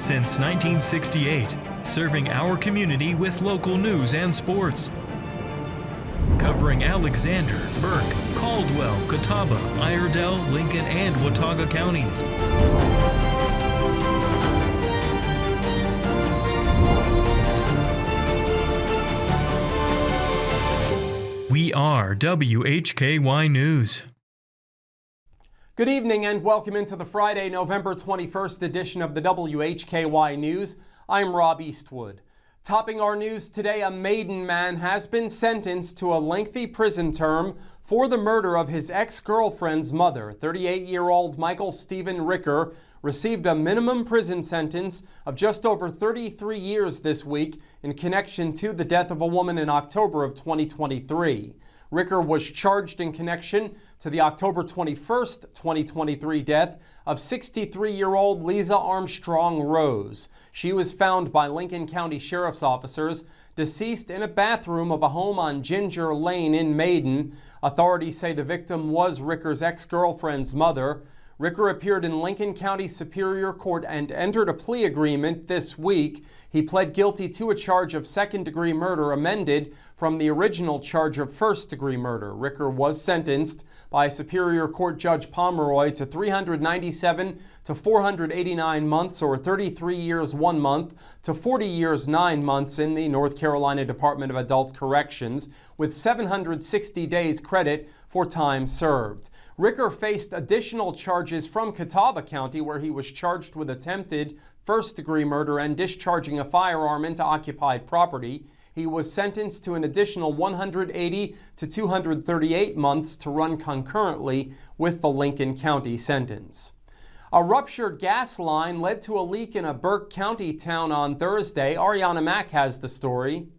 since 1968, serving our community with local news and sports. Covering Alexander, Burke, Caldwell, Catawba, Iredell, Lincoln, and Watauga counties. We are WHKY News. Good evening and welcome into the Friday, November 21st edition of the WHKY News. I'm Rob Eastwood. Topping our news today, a Maiden man has been sentenced to a lengthy prison term for the murder of his ex-girlfriend's mother. 38-year-old Michael Stephen Ricker received a minimum prison sentence of just over 33 years this week in connection to the death of a woman in October of 2023. Ricker was charged in connection to the October 21st, 2023 death of 63-year-old Lisa Armstrong Rose. She was found by Lincoln County Sheriff's officers deceased in a bathroom of a home on Ginger Lane in Maiden. Authorities say the victim was Ricker's ex-girlfriend's mother. Ricker appeared in Lincoln County Superior Court and entered a plea agreement this week. He pled guilty to a charge of second-degree murder amended from the original charge of first-degree murder. Ricker was sentenced by Superior Court Judge Pomeroy to 397 to 489 months or 33 years 1 month to 40 years 9 months in the North Carolina Department of Adult Corrections with 760 days credit for time served. Ricker faced additional charges from Catawba County, where he was charged with attempted first-degree murder and discharging a firearm into occupied property. He was sentenced to an additional 180 to 238 months to run concurrently with the Lincoln County sentence. A ruptured gas line led to a leak in a Burke County town on Thursday. Arianna Mack has the story.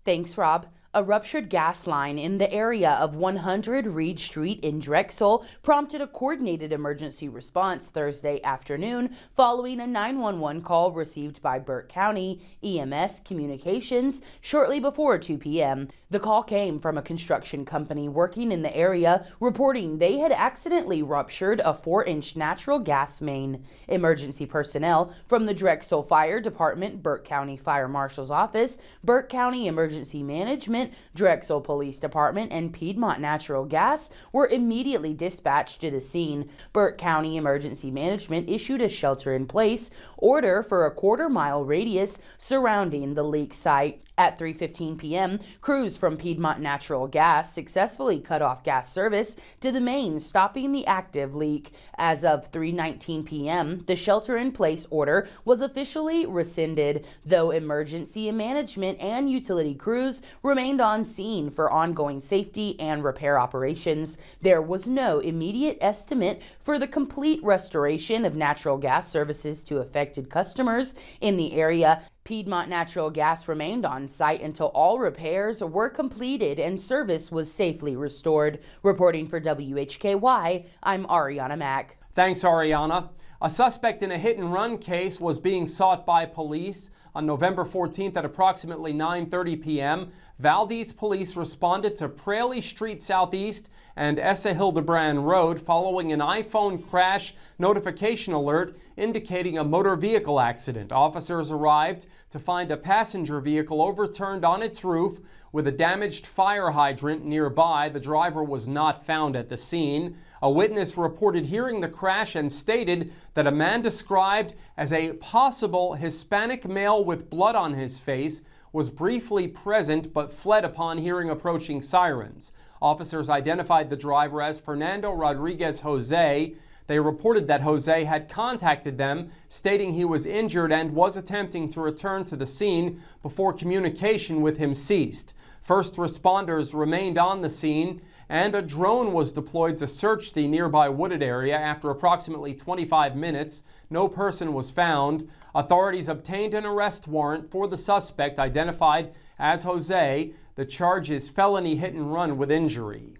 Thanks, Rob. A ruptured gas line in the area of 100 Reed Street in Drexel prompted a coordinated emergency response Thursday afternoon following a 911 call received by Burke County EMS Communications shortly before 2 p.m. The call came from a construction company working in the area reporting they had accidentally ruptured a 4-inch natural gas main. Emergency personnel from the Drexel Fire Department, Burke County Fire Marshal's Office, Burke County Emergency Management, Drexel Police Department, and Piedmont Natural Gas were immediately dispatched to the scene. Burke County Emergency Management issued a shelter-in-place order for a quarter-mile radius surrounding the leak site. At 3:15 p.m., crews from Piedmont Natural Gas successfully cut off gas service to the main, stopping the active leak. As of 3:19 p.m., the shelter-in-place order was officially rescinded, though emergency management and utility crews remained on scene for ongoing safety and repair operations. There was no immediate estimate for the complete restoration of natural gas services to affected customers in the area. Piedmont Natural Gas remained on site until all repairs were completed and service was safely restored. Reporting for WHKY, I'm Arianna Mack. Thanks, Arianna. A suspect in a hit-and-run case was being sought by police. On November 14th at approximately 9:30 p.m., Valdese police responded to Praley Street Southeast and Essa Hildebrand Road following an iPhone crash notification alert indicating a motor vehicle accident. Officers arrived to find a passenger vehicle overturned on its roof with a damaged fire hydrant nearby. The driver was not found at the scene. A witness reported hearing the crash and stated that a man described as a possible Hispanic male with blood on his face was briefly present but fled upon hearing approaching sirens. Officers identified the driver as Fernando Rodriguez Jose. They reported that Jose had contacted them, stating he was injured and was attempting to return to the scene before communication with him ceased. First responders remained on the scene, and a drone was deployed to search the nearby wooded area. After approximately 25 minutes, no person was found. Authorities obtained an arrest warrant for the suspect, identified as Jose. The charge is felony hit and run with injury.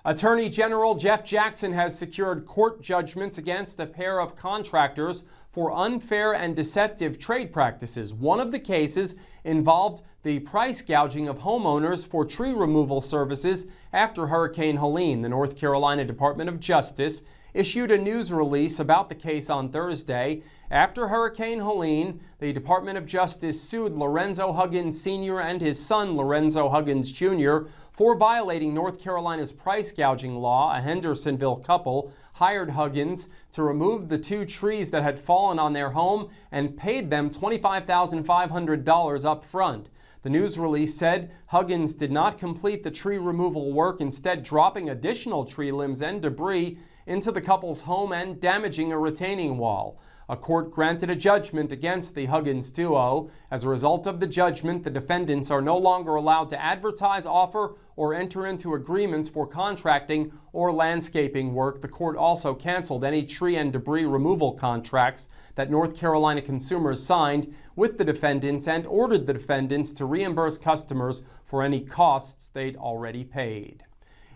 Attorney General Jeff Jackson has secured court judgments against a pair of contractors for unfair and deceptive trade practices. One of the cases involved the price gouging of homeowners for tree removal services after Hurricane Helene. The North Carolina Department of Justice issued a news release about the case on Thursday. After Hurricane Helene, the Department of Justice sued Lorenzo Huggins Sr. and his son Lorenzo Huggins Jr. for violating North Carolina's price gouging law. A Hendersonville couple hired Huggins to remove the 2 trees that had fallen on their home and paid them $25,500 up front. The news release said Huggins did not complete the tree removal work, instead dropping additional tree limbs and debris into the couple's home and damaging a retaining wall. A court granted a judgment against the Huggins duo. As a result of the judgment, the defendants are no longer allowed to advertise, offer, or enter into agreements for contracting or landscaping work. The court also canceled any tree and debris removal contracts that North Carolina consumers signed with the defendants and ordered the defendants to reimburse customers for any costs they'd already paid.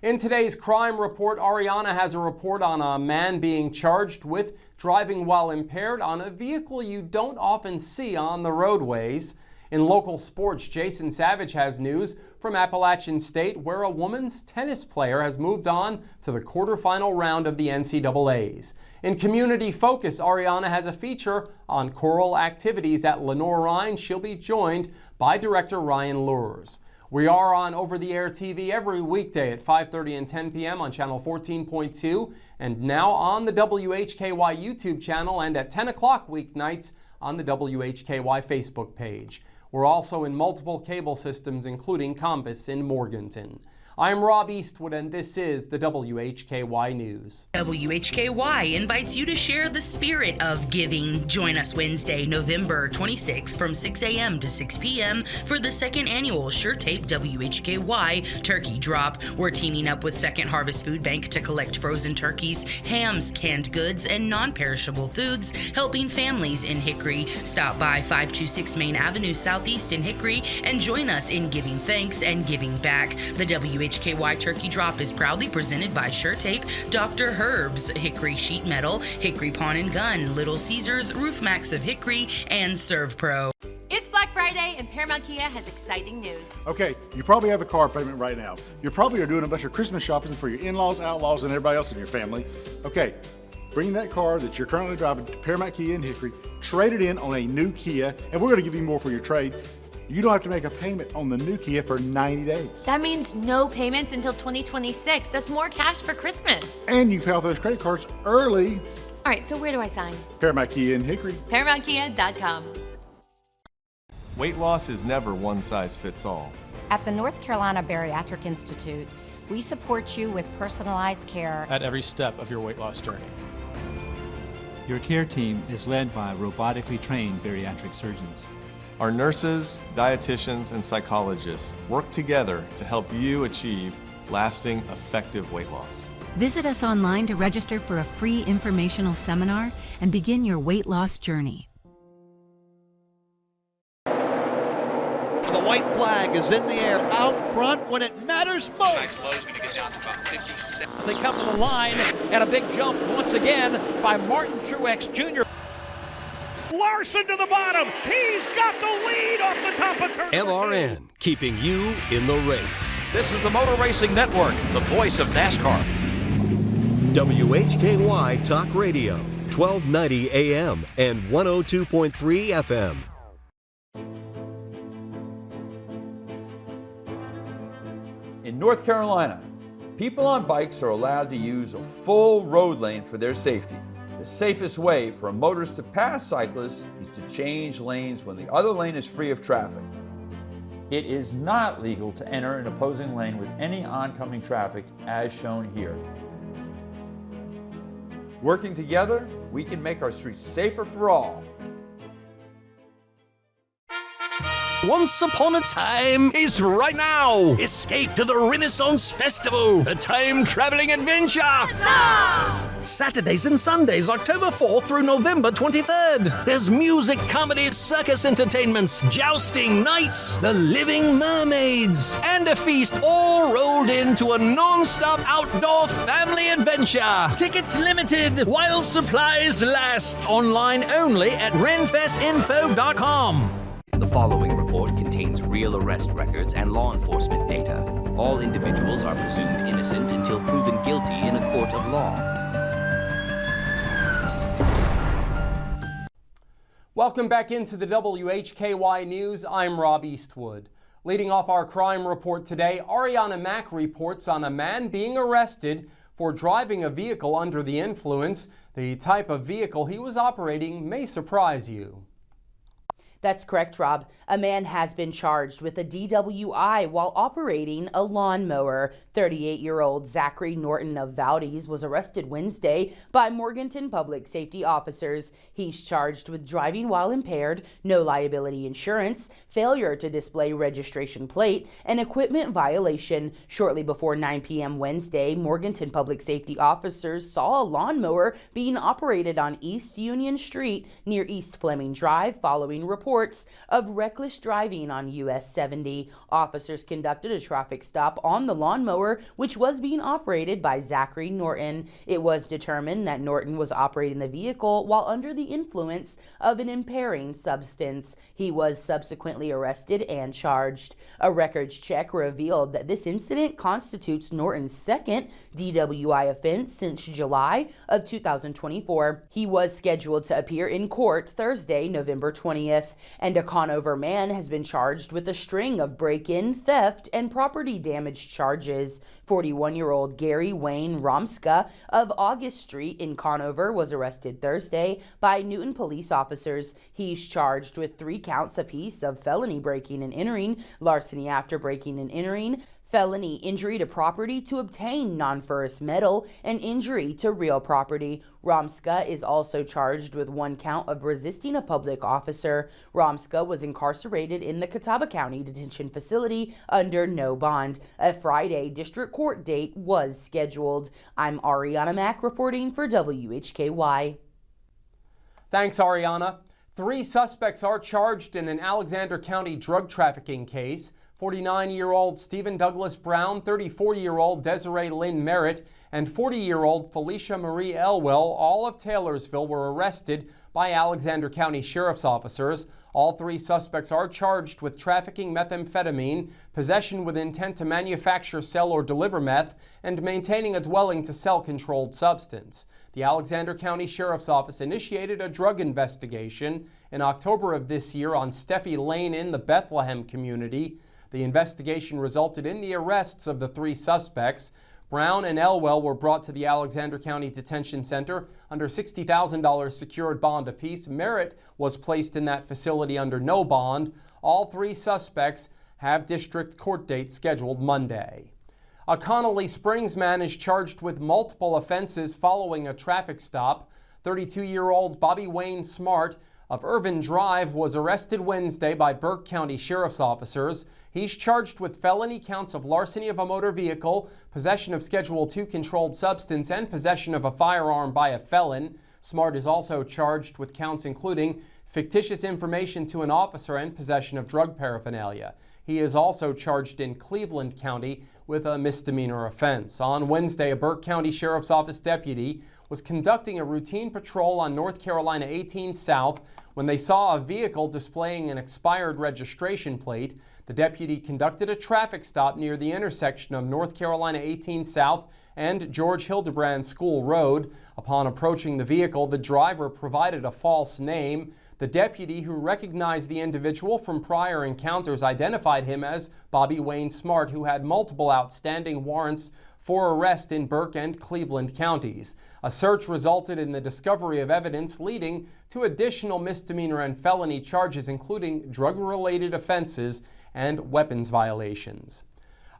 In today's crime report, Arianna has a report on a man being charged with driving while impaired on a vehicle you don't often see on the roadways. In local sports, Jason Savage has news from Appalachian State, where a women's tennis player has moved on to the quarterfinal round of the NCAAs. In community focus, Arianna has a feature on choral activities at Lenoir-Rhyne. She'll be joined by director Ryan Luhrs. We are on over-the-air TV every weekday at 5:30 and 10 p.m. on channel 14.2, and now on the WHKY YouTube channel, and at 10 o'clock weeknights on the WHKY Facebook page. We're also in multiple cable systems, including Compass in Morganton. I'm Rob Eastwood, and this is the WHKY News. WHKY invites you to share the spirit of giving. Join us Wednesday, November 26th from 6 a.m. to 6 p.m. for the second annual Sure Tape WHKY Turkey Drop. We're teaming up with Second Harvest Food Bank to collect frozen turkeys, hams, canned goods, and non-perishable foods, helping families in Hickory. Stop by 526 Main Avenue Southeast in Hickory and join us in giving thanks and giving back. The WHKY Turkey Drop is proudly presented by Sure Tape, Dr. Herbs, Hickory Sheet Metal, Hickory Pawn and Gun, Little Caesars, Roof Max of Hickory, and Serve Pro. It's Black Friday, and Paramount Kia has exciting news. Okay, you probably have a car payment right now. You probably are doing a bunch of Christmas shopping for your in-laws, outlaws, and everybody else in your family. Okay, bring that car that you're currently driving to Paramount Kia in Hickory, trade it in on a new Kia, and we're going to give you more for your trade. You don't have to make a payment on the new Kia for 90 days. That means no payments until 2026. That's more cash for Christmas. And you pay off those credit cards early. All right, so where do I sign? Paramount Kia in Hickory. ParamountKia.com. Weight loss is never one size fits all. At the North Carolina Bariatric Institute, we support you with personalized care at every step of your weight loss journey. Your care team is led by robotically trained bariatric surgeons. Our nurses, dietitians, and psychologists work together to help you achieve lasting, effective weight loss. Visit us online to register for a free informational seminar and begin your weight loss journey. The white flag is in the air out front when it matters most. Tonight's low is going to get down to about 57. As they come to the line, and a big jump once again by Martin Truex Jr. Larson to the bottom. He's got the lead off the top of turn. LRN, keeping you in the race. This is the Motor Racing Network, the voice of NASCAR. WHKY Talk Radio, 1290 AM and 102.3 FM. In North Carolina, people on bikes are allowed to use a full road lane for their safety. The safest way for a motorist to pass cyclists is to change lanes when the other lane is free of traffic. It is not legal to enter an opposing lane with any oncoming traffic as shown here. Working together, we can make our streets safer for all. Once upon a time is right now. Escape to the Renaissance Festival, a time-traveling adventure. Saturdays and Sundays, October 4th through November 23rd. There's music, comedy, circus entertainments, jousting, knights, the living mermaids, and a feast all rolled into a non-stop outdoor family adventure. Tickets limited while supplies last. Online only at renfestinfo.com. The following report contains real arrest records and law enforcement data. All individuals are presumed innocent until proven guilty in a court of law. Welcome back into the WHKY News. I'm Rob Eastwood. Leading off our crime report today, Arianna Mack reports on a man being arrested for driving a vehicle under the influence. The type of vehicle he was operating may surprise you. That's correct, Rob. A man has been charged with a DWI while operating a lawnmower. 38-year-old Zachary Norton of Valdese was arrested Wednesday by Morganton public safety officers. He's charged with driving while impaired, no liability insurance, failure to display registration plate, and equipment violation. Shortly before 9 p.m. Wednesday, Morganton public safety officers saw a lawnmower being operated on East Union Street near East Fleming Drive following reports of reckless driving on US 70. Officers conducted a traffic stop on the lawnmower, which was being operated by Zachary Norton. It was determined that Norton was operating the vehicle while under the influence of an impairing substance. He was subsequently arrested and charged. A records check revealed that this incident constitutes Norton's second DWI offense since July of 2024. He was scheduled to appear in court Thursday, November 20th. And a Conover man has been charged with a string of break-in, theft, and property damage charges. 41-year-old Gary Wayne Romska of August Street in Conover was arrested Thursday by Newton police officers. He's charged with 3 counts apiece of felony breaking and entering, larceny after breaking and entering, felony injury to property to obtain non-ferrous metal, and injury to real property. Romska is also charged with 1 count of resisting a public officer. Romska was incarcerated in the Catawba County Detention Facility under no bond. A Friday district court date was scheduled. I'm Arianna Mack reporting for WHKY. Thanks, Arianna. 3 suspects are charged in an Alexander County drug trafficking case. 49-year-old Stephen Douglas Brown, 34-year-old Desiree Lynn Merritt, and 40-year-old Felicia Marie Elwell, all of Taylorsville, were arrested by Alexander County Sheriff's officers. All 3 suspects are charged with trafficking methamphetamine, possession with intent to manufacture, sell, or deliver meth, and maintaining a dwelling to sell controlled substance. The Alexander County Sheriff's Office initiated a drug investigation in October of this year on Steffi Lane in the Bethlehem community. The investigation resulted in the arrests of the 3 suspects. Brown and Elwell were brought to the Alexander County Detention Center under $60,000 secured bond apiece. Merritt was placed in that facility under no bond. All 3 suspects have district court dates scheduled Monday. A Connelly Springs man is charged with multiple offenses following a traffic stop. 32-year-old Bobby Wayne Smart of Irvin Drive was arrested Wednesday by Burke County Sheriff's officers. He's charged with felony counts of larceny of a motor vehicle, possession of Schedule II controlled substance, and possession of a firearm by a felon. Smart is also charged with counts including fictitious information to an officer and possession of drug paraphernalia. He is also charged in Cleveland County with a misdemeanor offense. On Wednesday, a Burke County Sheriff's Office deputy was conducting a routine patrol on North Carolina 18 South when they saw a vehicle displaying an expired registration plate. The deputy conducted a traffic stop near the intersection of North Carolina 18 South and George Hildebrand School Road. Upon approaching the vehicle, the driver provided a false name. The deputy, who recognized the individual from prior encounters, identified him as Bobby Wayne Smart, who had multiple outstanding warrants for arrest in Burke and Cleveland counties. A search resulted in the discovery of evidence leading to additional misdemeanor and felony charges, including drug-related offenses and weapons violations.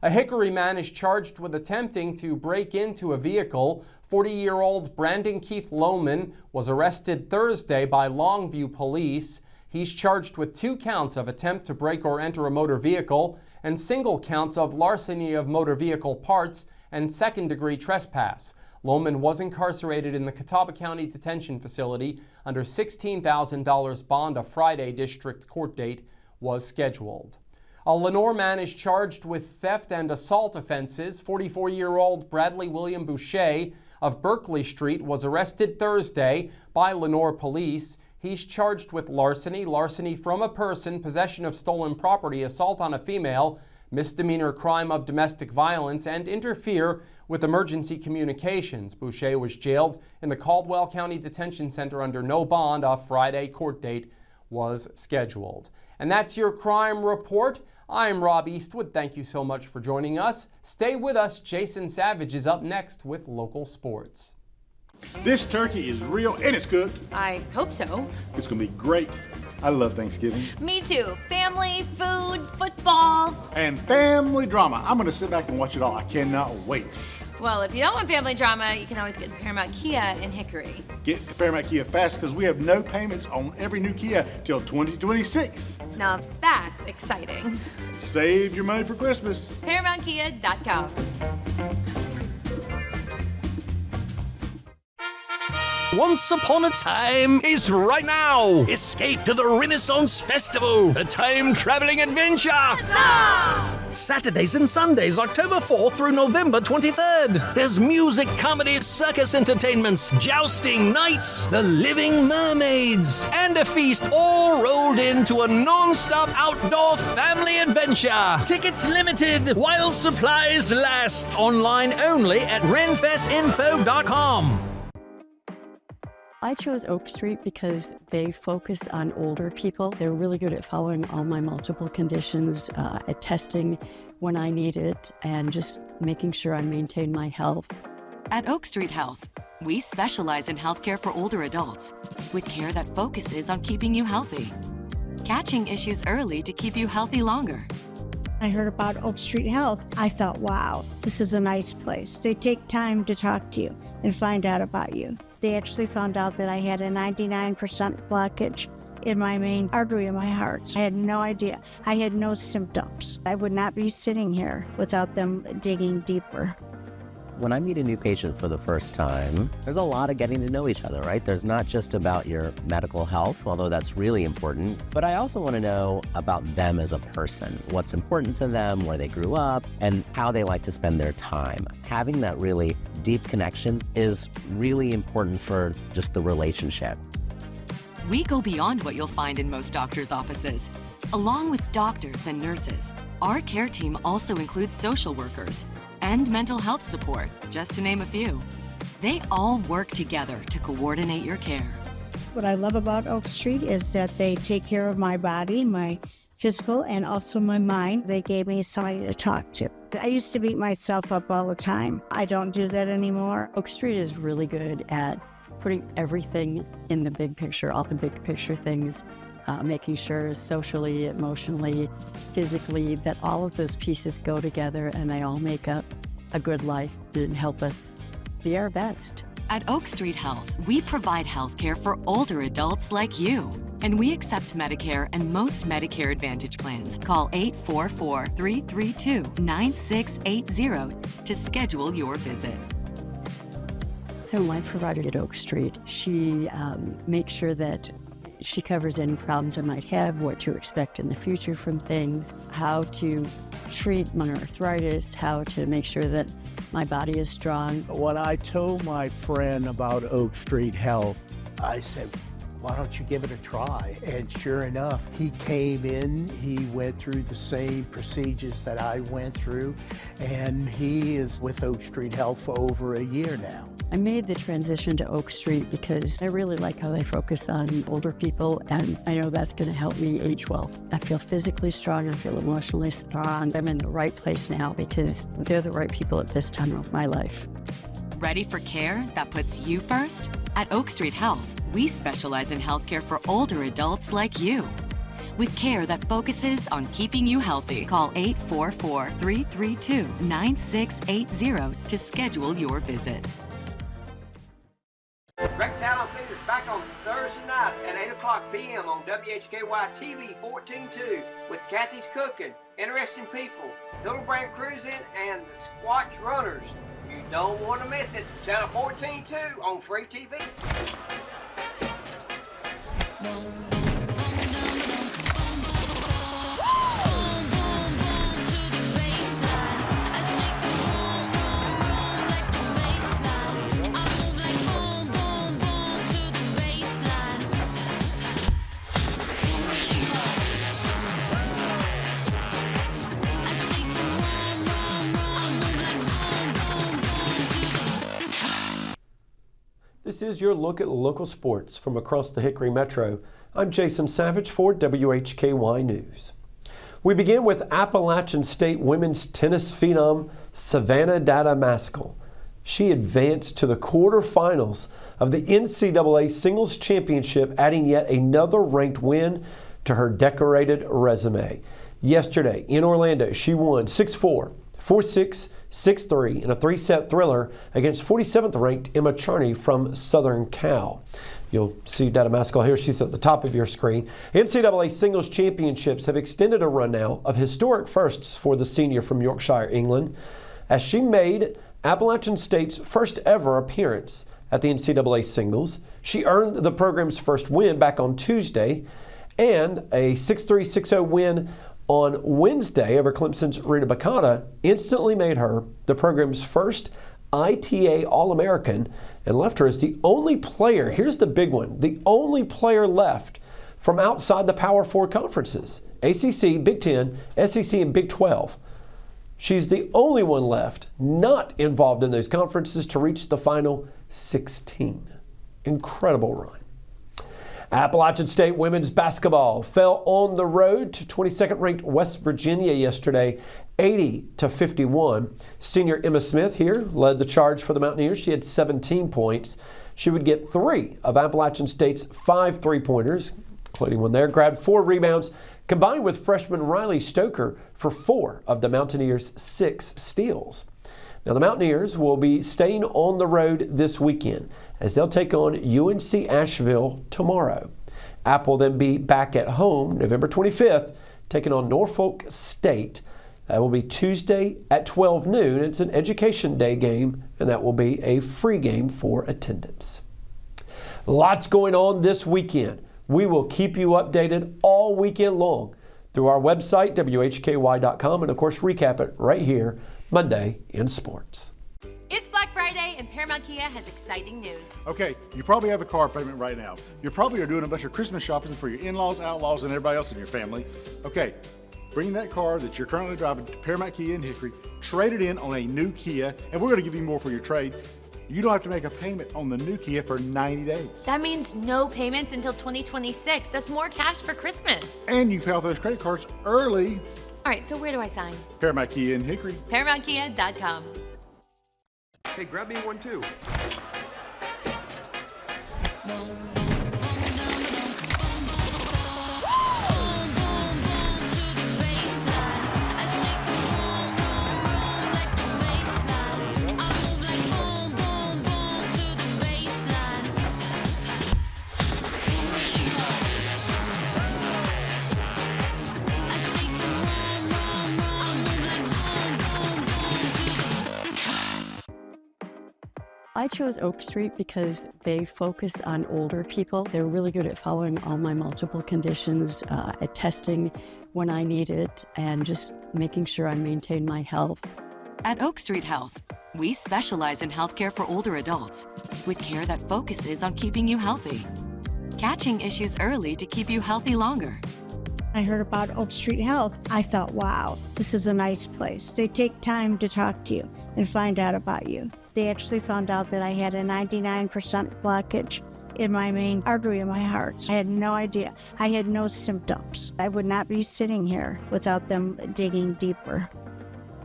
A Hickory man is charged with attempting to break into a vehicle. 40-year-old Brandon Keith Lohman was arrested Thursday by Longview police. He's charged with 2 counts of attempt to break or enter a motor vehicle and single counts of larceny of motor vehicle parts and second-degree trespass. Lohman was incarcerated in the Catawba County Detention Facility under $16,000 bond. A Friday district court date was scheduled. A Lenoir man is charged with theft and assault offenses. 44-year-old Bradley William Boucher of Berkeley Street was arrested Thursday by Lenoir police. He's charged with larceny, larceny from a person, possession of stolen property, assault on a female, misdemeanor crime of domestic violence, and interfere with emergency communications. Boucher was jailed in the Caldwell County Detention Center under no bond. A Friday court date was scheduled. And that's your crime report. I'm Rob Eastwood. Thank you so much for joining us. Stay with us. Jason Savage is up next with local sports. This turkey is real and it's cooked. I hope so. It's gonna be great. I love Thanksgiving. Me too. Family, food, football. And family drama. I'm gonna sit back and watch it all. I cannot wait. Well, if you don't want family drama, you can always get the Paramount Kia in Hickory. Get the Paramount Kia fast because we have no payments on every new Kia till 2026. Now that's exciting. Save your money for Christmas. ParamountKia.com. Once upon a time is right now. Escape to the Renaissance Festival, a time-traveling adventure. Saturdays and Sundays, October 4th through November 23rd. There's music, comedy, circus entertainments, jousting, nights, the living mermaids, and a feast all rolled into a non-stop outdoor family adventure. Tickets limited while supplies last. Online only at renfestinfo.com. I chose Oak Street because they focus on older people. They're really good at following all my multiple conditions, at testing when I need it, and just making sure I maintain my health. At Oak Street Health, we specialize in healthcare for older adults with care that focuses on keeping you healthy, catching issues early to keep you healthy longer. I heard about Oak Street Health. I thought, wow, this is a nice place. They take time to talk to you and find out about you. They actually found out that I had a 99% blockage in my main artery in my heart. I had no idea. I had no symptoms. I would not be sitting here without them digging deeper. When I meet a new patient for the first time, there's a lot of getting to know each other, right? There's not just about your medical health, although that's really important, but I also want to know about them as a person, what's important to them, where they grew up, and how they like to spend their time. Having that really deep connection is really important for just the relationship. We go beyond what you'll find in most doctors' offices. Along with doctors and nurses, our care team also includes social workers and mental health support, just to name a few. They all work together to coordinate your care. What I love about Oak Street is that they take care of my body, my physical, and also my mind. They gave me somebody to talk to. I used to beat myself up all the time. I don't do that anymore. Oak Street is really good at putting everything in the big picture, all the big picture things, making sure socially, emotionally, physically, that all of those pieces go together and they all make up a good life and help us be our best. At Oak Street Health, we provide health care for older adults like you. And we accept Medicare and most Medicare Advantage plans. Call 844-332-9680 to schedule your visit. So my provider at Oak Street, she makes sure that she covers any problems I might have, what to expect in the future from things, how to treat my arthritis, how to make sure that my body is strong. When I told my friend about Oak Street Health, I said, why don't you give it a try? And sure enough, he came in, he went through the same procedures that I went through, and he is with Oak Street Health for over a year now. I made the transition to Oak Street because I really like how they focus on older people, and I know that's going to help me age well. I feel physically strong, I feel emotionally strong. I'm in the right place now because they're the right people at this time of my life. Ready for care that puts you first? At Oak Street Health, we specialize in healthcare for older adults like you. With care that focuses on keeping you healthy, call 844-332-9680 to schedule your visit. Drexel Theater is back on Thursday night at 8 o'clock p.m. on WHKY TV 14.2 with Kathy's Cooking, Interesting People, Hildebrand Cruising, and the Squatch Runners. You don't want to miss it. Channel 14.2 on free TV. This This is your look at local sports from across the Hickory Metro. I'm Jason Savage for WHKY News. We begin with Appalachian State women's tennis phenom Savannah Dada Maskell. She advanced to the quarterfinals of the NCAA Singles Championship, adding yet another ranked win to her decorated resume. Yesterday in Orlando, she won 6-4, 4-6, 6-3 in a three-set thriller against 47th ranked Emma Charney from Southern Cal. You'll see Dada Maskell here. She's at the top of your screen. NCAA Singles Championships have extended a run now of historic firsts for the senior from Yorkshire, England, as she made Appalachian State's first ever appearance at the NCAA Singles. She earned the program's first win back on Tuesday, and a 6-3, 6-0 win on Wednesday over Clemson's Rita Bacata instantly made her the program's first ITA All-American and left her as the only player, here's the big one, the only player left from outside the Power Four conferences, ACC, Big Ten, SEC, and Big 12. She's the only one left not involved in those conferences to reach the final 16. Incredible run. Appalachian State women's basketball fell on the road to 22nd ranked West Virginia yesterday, 80-51. Senior Emma Smith here led the charge for the Mountaineers. She had 17 points. She would get 3 of Appalachian State's 5 3-pointers, including one there, grabbed 4 rebounds, combined with freshman Riley Stoker for 4 of the Mountaineers' 6 steals. Now the Mountaineers will be staying on the road this weekend as they'll take on UNC Asheville tomorrow. App will then be back at home November 25th, taking on Norfolk State. That will be Tuesday at 12 noon. It's an Education Day game, and that will be a free game for attendance. Lots going on this weekend. We will keep you updated all weekend long through our website, WHKY.com, and of course recap it right here, Monday in Sports. It's Black Friday and Paramount Kia has exciting news. Okay, you probably have a car payment right now. You probably are doing a bunch of Christmas shopping for your in-laws, outlaws, and everybody else in your family. Okay, bring that car that you're currently driving to Paramount Kia in Hickory, trade it in on a new Kia, and we're going to give you more for your trade. You don't have to make a payment on the new Kia for 90 days. That means no payments until 2026. That's more cash for Christmas. And you pay off those credit cards early. All right, so where do I sign? Paramount Kia in Hickory. ParamountKia.com. Hey, grab me one too. I chose Oak Street because they focus on older people. They're really good at following all my multiple conditions, at testing when I need it, and just making sure I maintain my health. At Oak Street Health, we specialize in healthcare for older adults with care that focuses on keeping you healthy, catching issues early to keep you healthy longer. I heard about Oak Street Health. I thought, wow, this is a nice place. They take time to talk to you and find out about you. They actually found out that I had a 99% blockage in my main artery in my heart. I had no idea. I had no symptoms. I would not be sitting here without them digging deeper.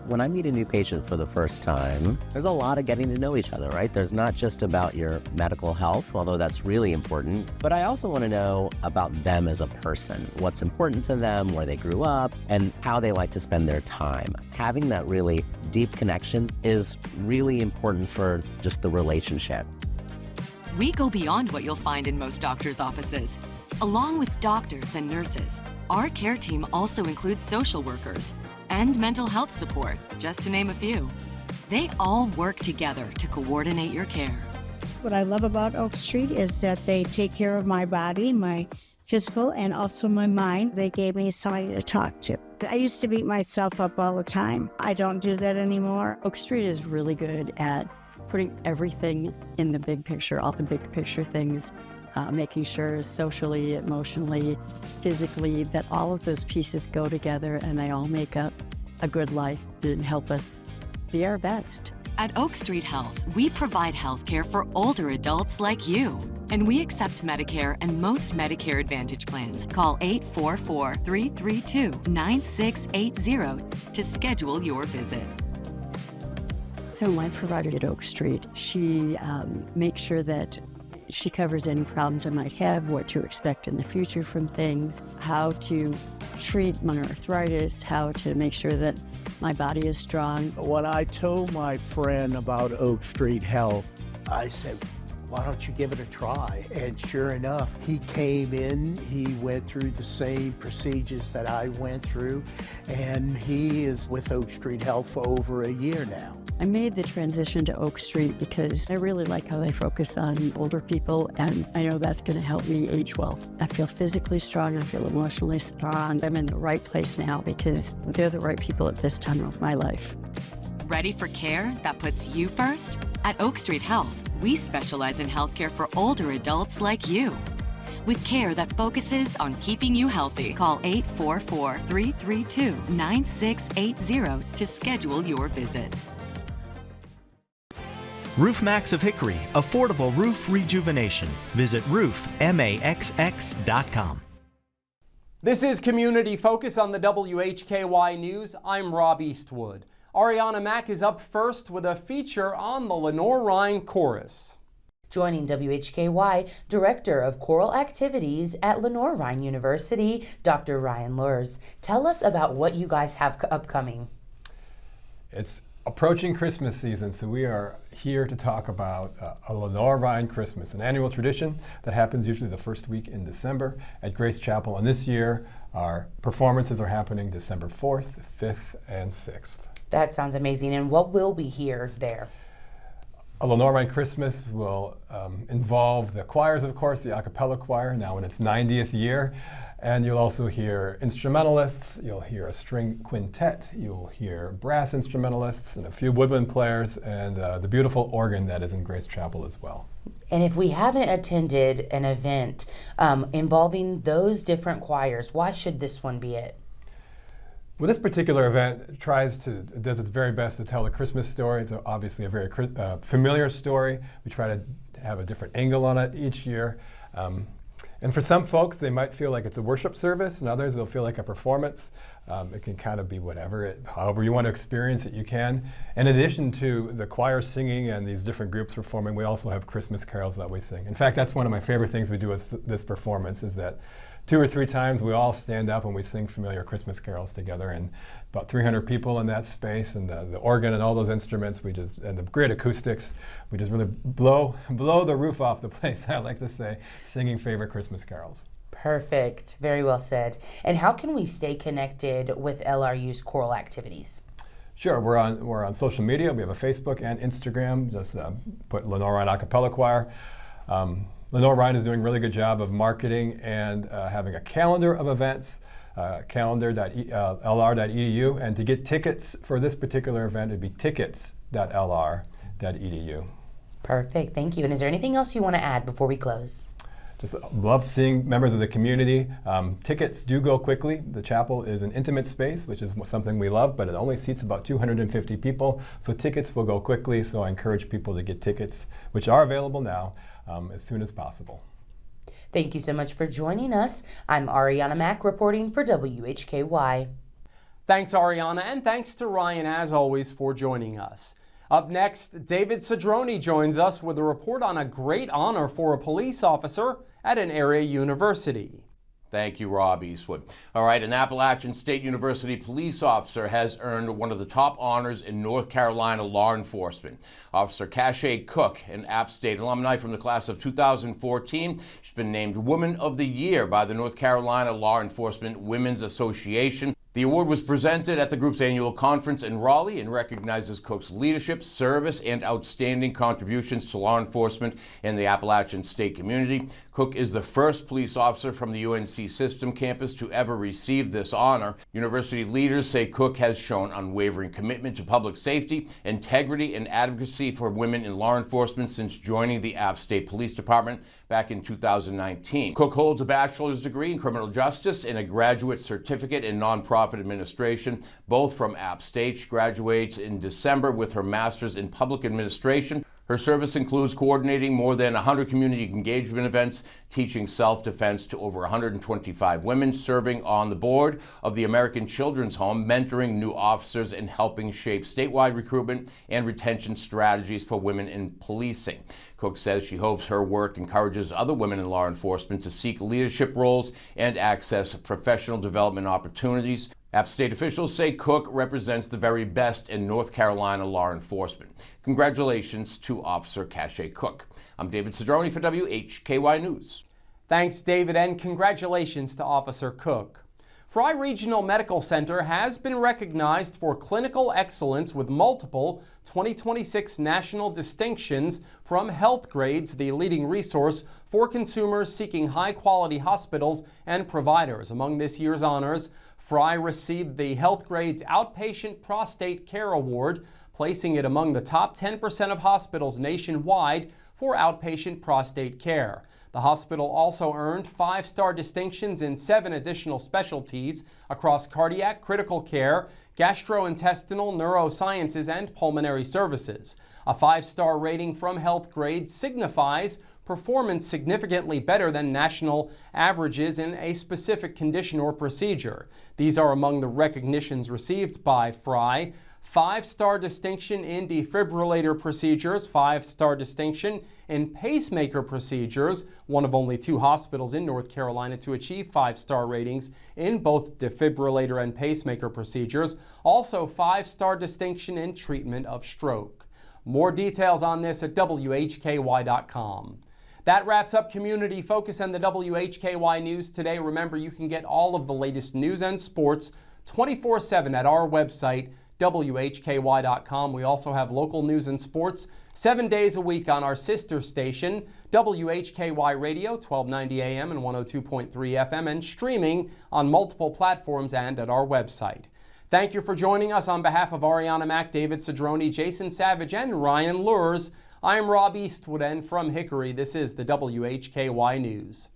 When I meet a new patient for the first time, there's a lot of getting to know each other, right? There's not just about your medical health, although that's really important, but I also want to know about them as a person, what's important to them, where they grew up, and how they like to spend their time. Having that really deep connection is really important for just the relationship. We go beyond what you'll find in most doctors' offices. Along with doctors and nurses, our care team also includes social workers and mental health support, just to name a few. They all work together to coordinate your care. What I love about Oak Street is that they take care of my body, my physical, and also my mind. They gave me somebody to talk to. I used to beat myself up all the time. I don't do that anymore. Oak Street is really good at putting everything in the big picture, all the big picture things, making sure socially, emotionally, physically, that all of those pieces go together and they all make up a good life and help us be our best. At Oak Street Health, we provide health care for older adults like you. And we accept Medicare and most Medicare Advantage plans. Call 844-332-9680 to schedule your visit. So my provider at Oak Street, she makes sure that she covers any problems I might have, what to expect in the future from things, how to treat my arthritis, how to make sure that my body is strong. When I told my friend about Oak Street Health, I said, why don't you give it a try? And sure enough, he came in, he went through the same procedures that I went through, and he is with Oak Street Health for over a year now. I made the transition to Oak Street because I really like how they focus on older people, and I know that's going to help me age well. I feel physically strong, I feel emotionally strong. I'm in the right place now because they're the right people at this time of my life. Ready for care that puts you first? At Oak Street Health, we specialize in healthcare for older adults like you. With care that focuses on keeping you healthy, call 844-332-9680 to schedule your visit. Roof Max of Hickory, affordable roof rejuvenation. Visit roofmaxx.com. This is Community Focus on the WHKY News. I'm Rob Eastwood. Arianna Mack is up first with a feature on the Lenoir-Rhyne Chorus. Joining WHKY, Director of Choral Activities at Lenoir-Rhyne University, Dr. Ryan Luhrs. Tell us about what you guys have upcoming. It's approaching Christmas season, so we are here to talk about a Lenoir-Rhyne Christmas, an annual tradition that happens usually the first week in December at Grace Chapel. And this year, our performances are happening December 4th, 5th, and 6th. That sounds amazing. And what will we hear there? A Lenoir-Rhyne Christmas will involve the choirs, of course, the a cappella choir, now in its 90th year. And you'll also hear instrumentalists, you'll hear a string quintet, you'll hear brass instrumentalists, and a few woodwind players, and the beautiful organ that is in Grace Chapel as well. And if we haven't attended an event involving those different choirs, why should this one be it? Well, this particular event does its very best to tell a Christmas story. It's obviously a very familiar story. We try to have a different angle on it each year. And for some folks, they might feel like it's a worship service, and others, they'll feel like a performance. It can kind of be however you want to experience it, you can. In addition to the choir singing and these different groups performing, we also have Christmas carols that we sing. In fact, that's one of my favorite things we do with this performance, is that 2 or 3 times we all stand up and we sing familiar Christmas carols together, and about 300 people in that space, and the organ and all those instruments, and the great acoustics, we just really blow the roof off the place, I like to say, singing favorite Christmas carols. Perfect. Very well said. And how can we stay connected with LRU's choral activities? Sure, we're on social media. We have a Facebook and Instagram. Just put Lenoir-Rhyne A Cappella Choir. Lenoir-Rhyne is doing a really good job of marketing and having a calendar of events, calendar.lr.edu. And to get tickets for this particular event, it'd be tickets.lr.edu. Perfect, thank you. And is there anything else you want to add before we close? Just love seeing members of the community. Tickets do go quickly. The chapel is an intimate space, which is something we love, but it only seats about 250 people. So tickets will go quickly, so I encourage people to get tickets, which are available now, as soon as possible. Thank you so much for joining us. I'm Arianna Mack reporting for WHKY. Thanks, Arianna, and thanks to Ryan, as always, for joining us. Up next, David Cedrone joins us with a report on a great honor for a police officer at an area university. Thank you, Rob Eastwood. All right, an Appalachian State University police officer has earned one of the top honors in North Carolina law enforcement. Officer Cache Cook, an App State alumni from the class of 2014, she's been named Woman of the Year by the North Carolina Law Enforcement Women's Association. The award was presented at the group's annual conference in Raleigh and recognizes Cook's leadership, service, and outstanding contributions to law enforcement in the Appalachian State community. Cook is the first police officer from the UNC System campus to ever receive this honor. University leaders say Cook has shown unwavering commitment to public safety, integrity, and advocacy for women in law enforcement since joining the App State Police Department back in 2019. Cook holds a bachelor's degree in criminal justice and a graduate certificate in nonprofit nonprofit administration, both from App State. She graduates in December with her master's in public administration. Her service includes coordinating more than 100 community engagement events, teaching self-defense to over 125 women, serving on the board of the American Children's Home, mentoring new officers, and helping shape statewide recruitment and retention strategies for women in policing. Cook says she hopes her work encourages other women in law enforcement to seek leadership roles and access professional development opportunities. App State officials say Cook represents the very best in North Carolina law enforcement. Congratulations to Officer Cache Cook. I'm David Cedrone for WHKY News. Thanks, David, and congratulations to Officer Cook. Fry Regional Medical Center has been recognized for clinical excellence with multiple 2026 national distinctions from Health Grades, the leading resource for consumers seeking high-quality hospitals and providers. Among this year's honors, Fry received the Health Grades Outpatient Prostate Care Award, placing it among the top 10% of hospitals nationwide for outpatient prostate care. The hospital also earned 5-star distinctions in 7 additional specialties across cardiac, critical care, gastrointestinal, neurosciences, and pulmonary services. A 5-star rating from Health Grades signifies performance significantly better than national averages in a specific condition or procedure. These are among the recognitions received by Fry. 5-star distinction in defibrillator procedures, 5-star distinction in pacemaker procedures, one of only 2 hospitals in North Carolina to achieve 5-star ratings in both defibrillator and pacemaker procedures, also 5-star distinction in treatment of stroke. More details on this at WHKY.com. That wraps up Community Focus and the WHKY News today. Remember, you can get all of the latest news and sports 24/7 at our website, WHKY.com. We also have local news and sports 7 days a week on our sister station, WHKY Radio, 1290 AM and 102.3 FM, and streaming on multiple platforms and at our website. Thank you for joining us. On behalf of Arianna Mack, David Cedrone, Jason Savage, and Ryan Luhrs, I'm Rob Eastwood, and from Hickory, this is the WHKY News.